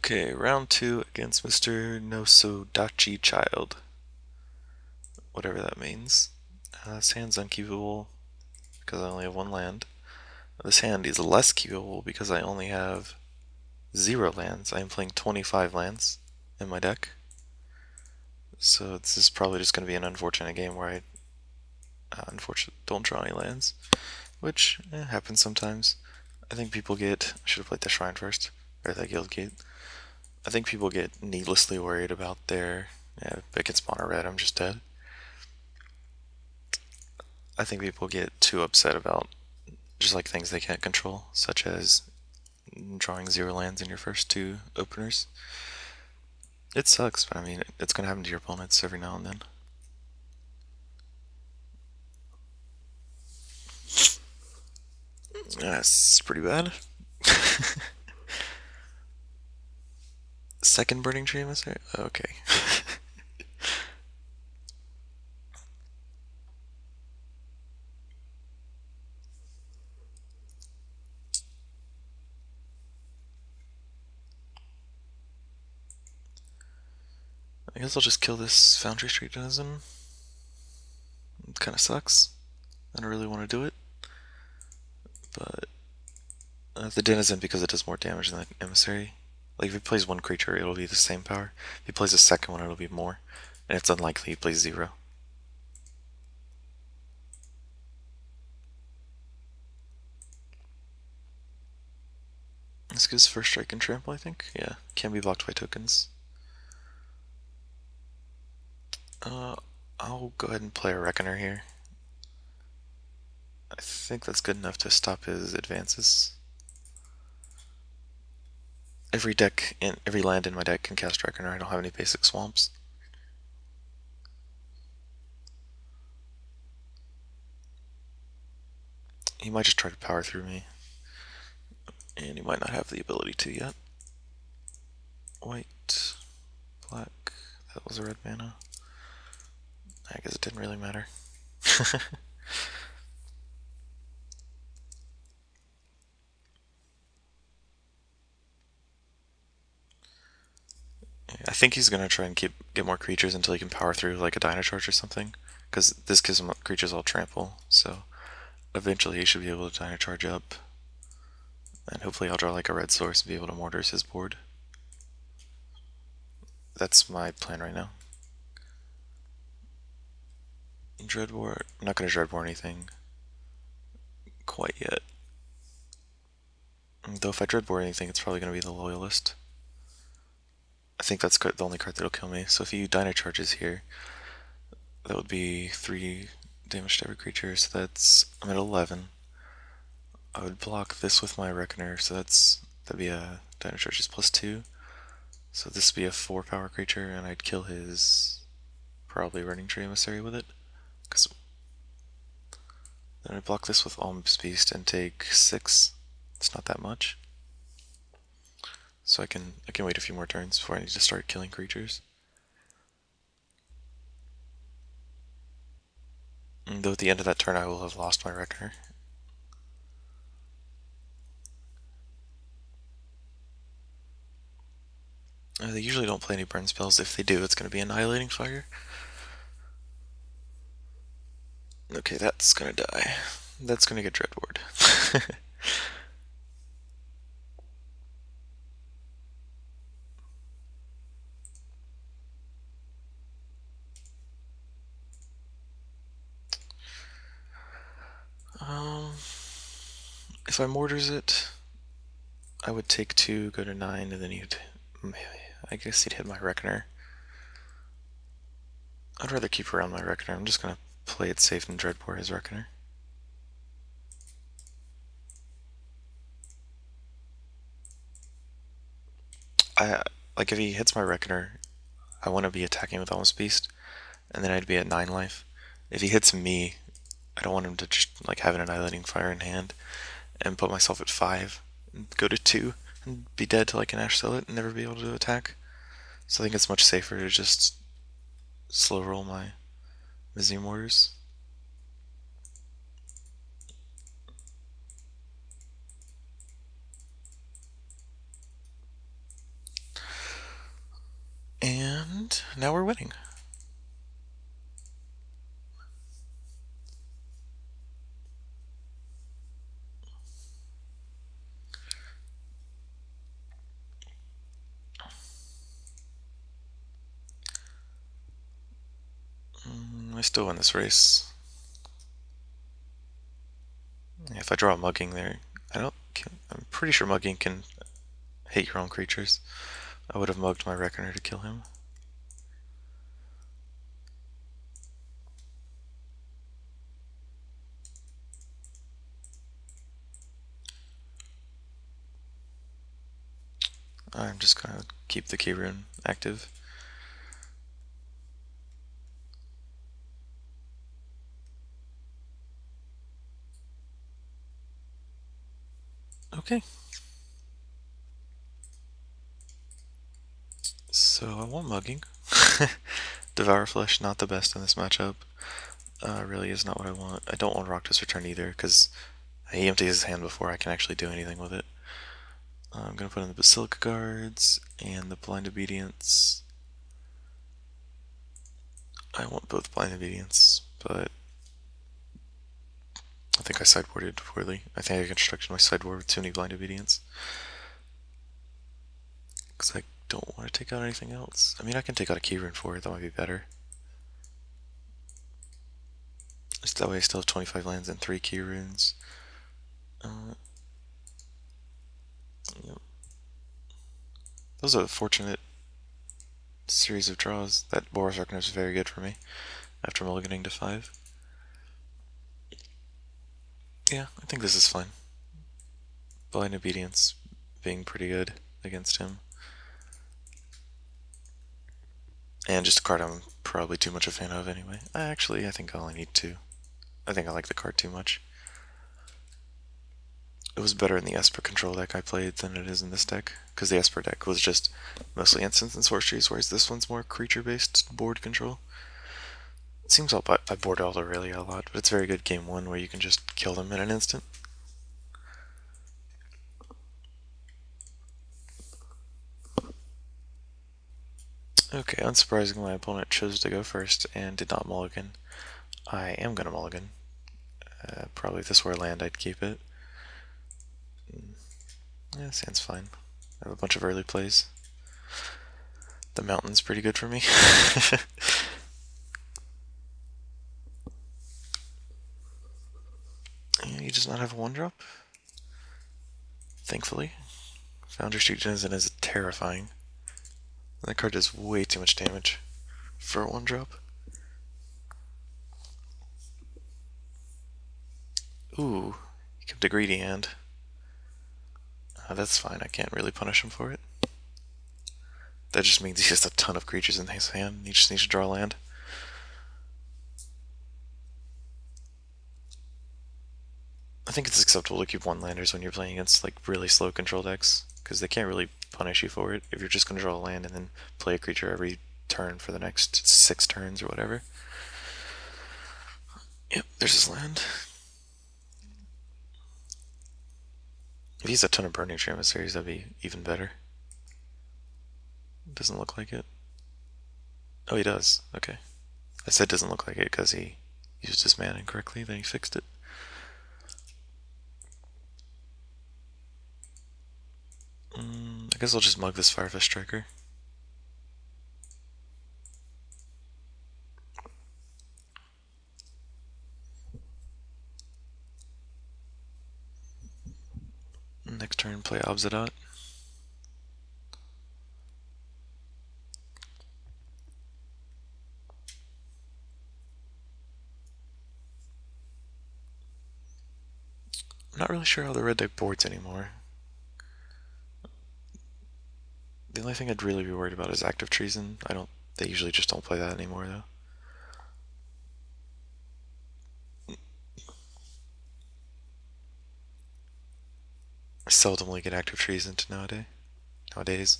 Okay, round two against Mr. Nosodachi Child. Whatever that means. This hand's unkeepable because I only have one land. This hand is less keepable because I only have 0 lands. I am playing 25 lands in my deck. So this is probably just going to be an unfortunate game where I unfortunately don't draw any lands, which happens sometimes. I think people get... I should have played the Shrine first, or the Guild Gate. I think people get needlessly worried about their... Yeah, against mono red, I'm just dead. I think people get too upset about just like things they can't control, such as drawing 0 lands in your first 2 openers. It sucks, but I mean, it's going to happen to your opponents every now and then. That's pretty bad. Second Burning Tree Emissary? Okay. I guess I'll just kill this Foundry Street Denizen. It kind of sucks. I don't really want to do it. But the Denizen, because it does more damage than the Emissary. Like, if he plays one creature, it'll be the same power. If he plays a second one, it'll be more. And it's unlikely he plays 0. This gives first strike and trample, I think. Yeah, can be blocked by tokens. I'll go ahead and play a Reckoner here. I think that's good enough to stop his advances. Every land in my deck can cast Reckoner. I don't have any basic swamps. He might just try to power through me. And he might not have the ability to yet. White, black, that was a red mana. I guess it didn't really matter. I think he's gonna try and get more creatures until he can power through like a Dino Charge or something, because this gives him creatures all trample. So eventually he should be able to Dino Charge up, and hopefully I'll draw like a red source and be able to Mortars his board. That's my plan right now. Dreadbore. I'm not gonna Dreadbore anything quite yet. Though if I Dreadbore anything, it's probably gonna be the Loyalist. I think that's the only card that'll kill me. So if you Dino Charges here, that would be 3 damage to every creature, so I'm at 11. I would block this with my Reckoner, so that'd be a Dino Charges +2. So this would be a 4 power creature, and I'd kill his probably Running Tree Emissary with it. Then I'd block this with Alm's Beast and take 6. It's not that much. So I can wait a few more turns before I need to start killing creatures. And though at the end of that turn I will have lost my Reckoner. They usually don't play any burn spells. If they do, it's going to be Annihilating Fire. Okay, that's going to die. That's going to get Dreadboard. If I Mortars it, I would take 2, go to 9, and then I guess he'd hit my Reckoner. I'd rather keep around my Reckoner. I'm just gonna play it safe and Dreadbore his Reckoner. Like if he hits my Reckoner, I want to be attacking with Almost Beast, and then I'd be at 9 life. If he hits me, I don't want him to just like have an Annihilating Fire in hand and put myself at 5 and go to 2 and be dead till I can Ash Sell it and never be able to attack. So I think it's much safer to just slow roll my Mizzy Mortars. Now we're winning. I still win this race. If I draw a mugging there, I'm pretty sure mugging can hit your own creatures. I would have mugged my Reckoner to kill him. I'm just gonna keep the key rune active. Okay. So I want mugging. Devour Flesh, not the best in this matchup. Really is not what I want. I don't want Rakdos Return either, because he empties his hand before I can actually do anything with it. I'm gonna put in the Basilica Guards and the Blind Obedience. I want both Blind Obedience, but I think I sideboarded poorly. I think I constructed my sideboard with too many Blind Obedience. Because I don't want to take out anything else. I mean, I can take out a key rune for it, that might be better. Just that way I still have 25 lands and 3 key runes. Yep. That was a fortunate series of draws. That Boros Arcanist was very good for me after mulliganing to 5. Yeah, I think this is fine. Blind Obedience being pretty good against him. And just a card I'm probably too much a fan of anyway. I think I only need 2. I think I like the card too much. It was better in the Esper control deck I played than it is in this deck, because the Esper deck was just mostly instants and sorceries, whereas this one's more creature-based board control. It seems I board all Aurelia a lot, but it's very good game 1 where you can just kill them in an instant. Okay, unsurprisingly, my opponent chose to go first and did not mulligan. I am going to mulligan. Probably if this were a land, I'd keep it. Yeah, sand's fine. I have a bunch of early plays. The mountain's pretty good for me. Yeah, he does not have a 1-drop. Thankfully. Foundry Street Denizen is terrifying. That card does way too much damage for a 1-drop. Ooh, he kept a greedy hand. That's fine, I can't really punish him for it. That just means he has a ton of creatures in his hand, he just needs to draw land. I think it's acceptable to keep 1-landers when you're playing against like really slow control decks, because they can't really punish you for it if you're just going to draw a land and then play a creature every turn for the next 6 turns or whatever. Yep, there's his land. If he has a ton of Burning Tree Emissaries, that'd be even better. Doesn't look like it. Oh, he does. Okay. I said doesn't look like it because he used his mana incorrectly, then he fixed it. I guess I'll just mug this Firefist Striker. Next turn, play Obsidian. I'm not really sure how the red deck boards anymore. The only thing I'd really be worried about is Active Treason. They usually just don't play that anymore though. I seldomly get Active Treason nowadays.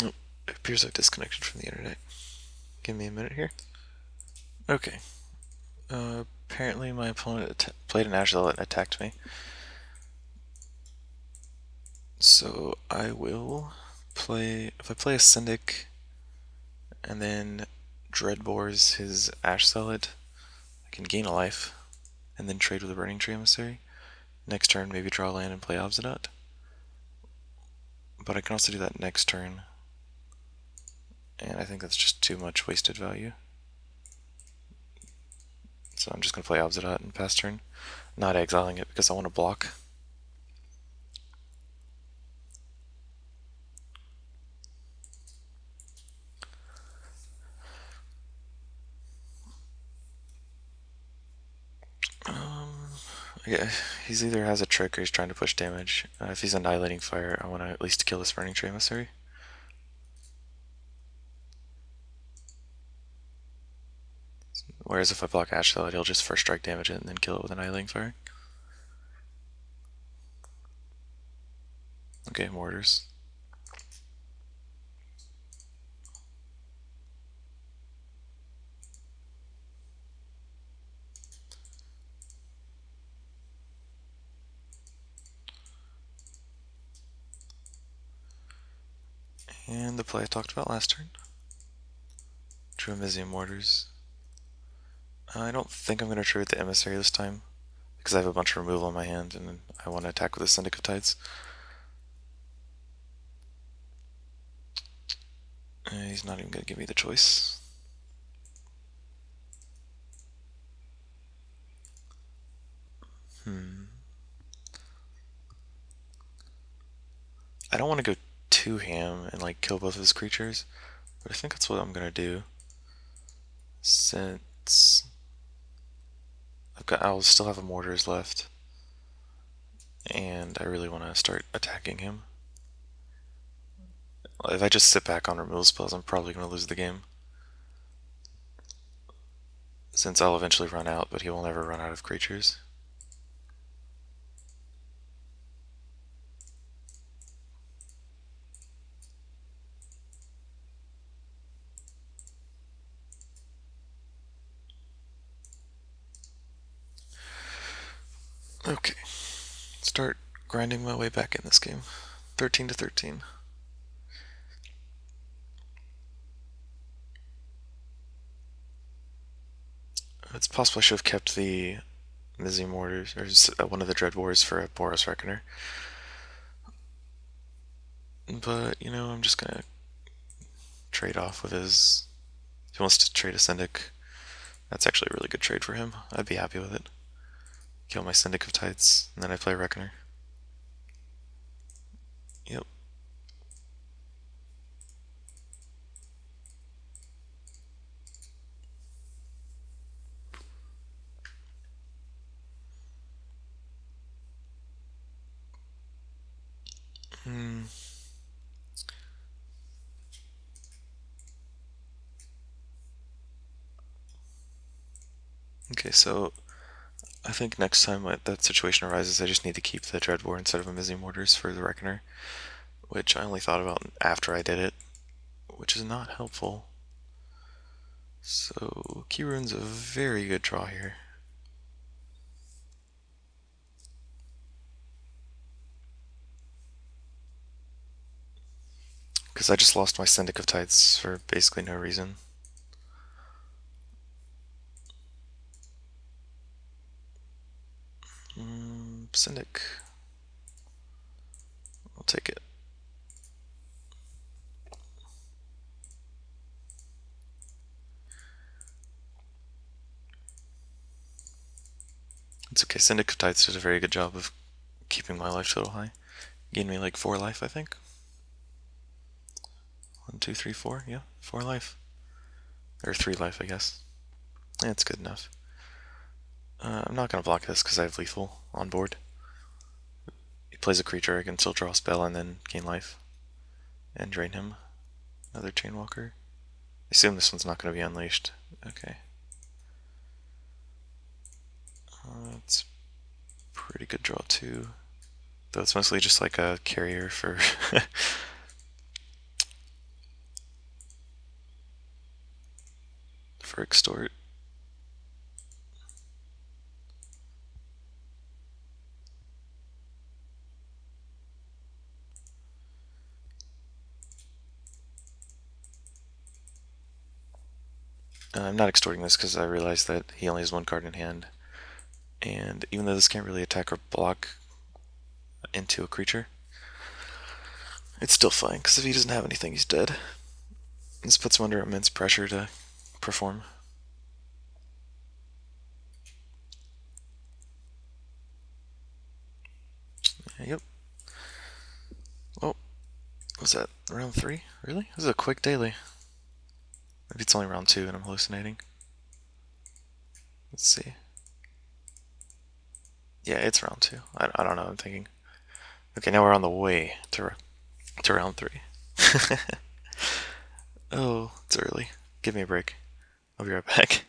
Oh, it appears I've disconnected from the internet. Give me a minute here. Okay. Apparently my opponent played an Azrael and attacked me. So I will play, if I play a Syndic and then Dreadbores his Ash Zealot, I can gain a life and then trade with a Burning Tree Emissary. Next turn, maybe draw land and play Obsidian. But I can also do that next turn, and I think that's just too much wasted value. So I'm just going to play Obsidian and pass turn, not exiling it because I want to block. Yeah, he's either has a trick or he's trying to push damage. If he's Annihilating Fire, I want to at least kill this Burning Tree Emissary. Whereas if I block Ash Zealot, he'll just first strike damage it and then kill it with Annihilating Fire. Okay, Mortars. And the play I talked about last turn. Drew Amizium Mortars. I don't think I'm going to trade with the Emissary this time, because I have a bunch of removal in my hand and I want to attack with the Syndic of Tides. He's not even going to give me the choice. I don't want to go too ham and like kill both of his creatures, but I think that's what I'm going to do. Since I'll still have a Mortars left, and I really want to start attacking him. If I just sit back on removal spells, I'm probably going to lose the game. Since I'll eventually run out, but he will never run out of creatures. Okay, start grinding my way back in this game. 13-13. It's possible I should have kept the Mizzy Mortars, or one of the Dread Wars for a Boros Reckoner. But, you know, I'm just gonna trade off with his... If he wants to trade a Syndic, that's actually a really good trade for him. I'd be happy with it. Kill my Syndic of Tides, and then I play Reckoner. Yep. Okay, so I think next time that situation arises, I just need to keep the Dreadbore instead of a Mizzy Mortars for the Reckoner, which I only thought about after I did it, which is not helpful. So, Key Rune's a very good draw here. Because I just lost my Syndic of Tides for basically no reason. Syndic. I'll take it. It's okay, Syndic of Tides did a very good job of keeping my life total high. Gained me like 4 life, I think. 1, 2, 3, 4, yeah, 4 life. Or 3 life, I guess. That's good enough. I'm not going to block this because I have lethal on board. He plays a creature, I can still draw a spell and then gain life. And drain him. Another Chainwalker. I assume this one's not going to be unleashed. Okay. That's a pretty good draw too. Though it's mostly just like a carrier for... for Extort. I'm not extorting this because I realized that he only has one card in hand. And even though this can't really attack or block into a creature, it's still fine, because if he doesn't have anything, he's dead. This puts him under immense pressure to perform. Yep. Oh, was that round 3? Really? This is a quick daily. Maybe it's only round 2 and I'm hallucinating. Let's see. Yeah, it's round 2. I don't know, I'm thinking. Okay, now we're on the way to round 3. Oh, it's early. Give me a break. I'll be right back.